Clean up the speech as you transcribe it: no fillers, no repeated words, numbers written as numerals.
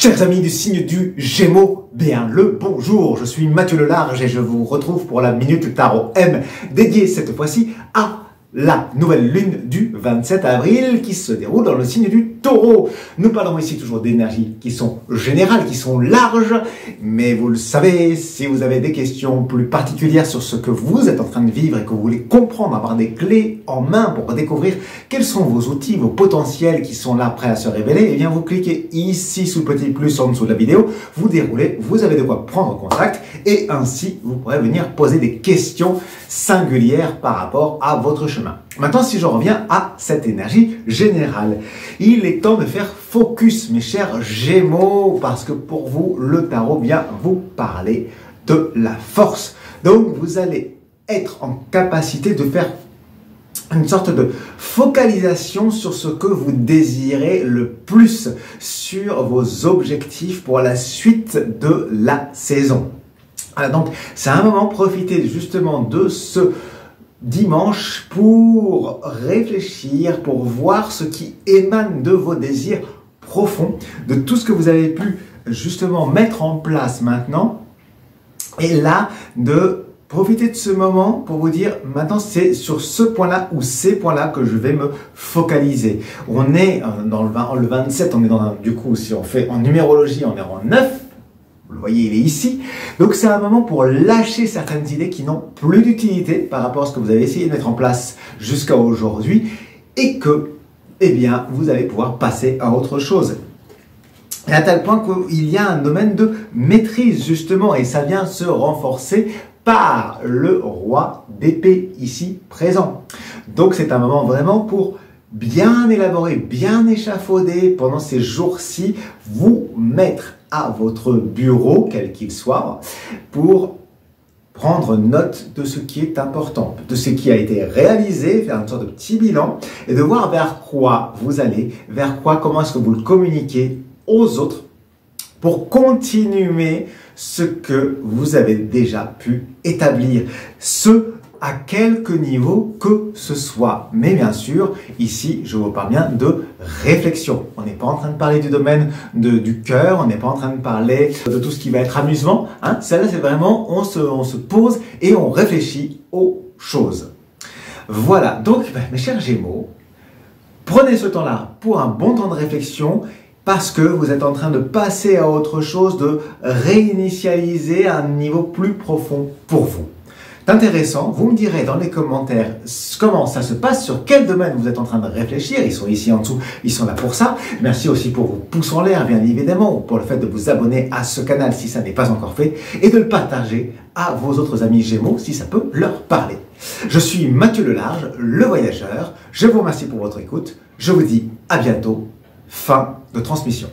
Chers amis du signe du Gémeaux, bien le bonjour, je suis Mathieu Lelarge et je vous retrouve pour la Minute Tarot M, dédiée cette fois-ci à la nouvelle lune du 27 avril qui se déroule dans le signe du Taureau. Nous parlons ici toujours d'énergies qui sont générales, qui sont larges, mais vous le savez, si vous avez des questions plus particulières sur ce que vous êtes en train de vivre et que vous voulez comprendre, avoir des clés en main pour découvrir quels sont vos outils, vos potentiels qui sont là prêts à se révéler, eh bien vous cliquez ici sous le petit plus en dessous de la vidéo, vous déroulez, vous avez de quoi prendre contact et ainsi vous pourrez venir poser des questions singulières par rapport à votre chemin. Maintenant, si je reviens à cette énergie générale, il est temps de faire focus, mes chers Gémeaux, parce que pour vous, le tarot vient vous parler de la force. Donc, vous allez être en capacité de faire une sorte de focalisation sur ce que vous désirez le plus, sur vos objectifs pour la suite de la saison. Alors donc, c'est un moment, profitez justement de ce dimanche pour réfléchir, pour voir ce qui émane de vos désirs profonds, de tout ce que vous avez pu justement mettre en place maintenant. Et là, de profiter de ce moment pour vous dire, maintenant c'est sur ce point-là ou ces points-là que je vais me focaliser. On est dans le 27, on est dans du coup, si on fait en numérologie, on est en 9. Vous le voyez, il est ici. Donc, c'est un moment pour lâcher certaines idées qui n'ont plus d'utilité par rapport à ce que vous avez essayé de mettre en place jusqu'à aujourd'hui et que, eh bien, vous allez pouvoir passer à autre chose. Et à tel point qu'il y a un domaine de maîtrise, justement, et ça vient se renforcer par le roi d'épée ici présent. Donc, c'est un moment vraiment pour bien élaborer, bien échafauder pendant ces jours-ci, vous mettre à votre bureau, quel qu'il soit, pour prendre note de ce qui est important, de ce qui a été réalisé, faire une sorte de petit bilan et de voir vers quoi vous allez, vers quoi, comment est-ce que vous le communiquez aux autres pour continuer ce que vous avez déjà pu établir, à quelque niveau que ce soit. Mais bien sûr, ici, je vous parle bien de réflexion. On n'est pas en train de parler du domaine du cœur, on n'est pas en train de parler de tout ce qui va être amusement. Hein. Celle-là, c'est vraiment, on se pose et on réfléchit aux choses. Voilà, donc, mes chers Gémeaux, prenez ce temps-là pour un bon temps de réflexion parce que vous êtes en train de passer à autre chose, de réinitialiser à un niveau plus profond pour vous. C'est intéressant, vous me direz dans les commentaires comment ça se passe, sur quel domaine vous êtes en train de réfléchir, ils sont ici en dessous, ils sont là pour ça. Merci aussi pour vos pouces en l'air, bien évidemment, pour le fait de vous abonner à ce canal si ça n'est pas encore fait, et de le partager à vos autres amis Gémeaux si ça peut leur parler. Je suis Mathieu Lelarge, le voyageur, je vous remercie pour votre écoute, je vous dis à bientôt, fin de transmission.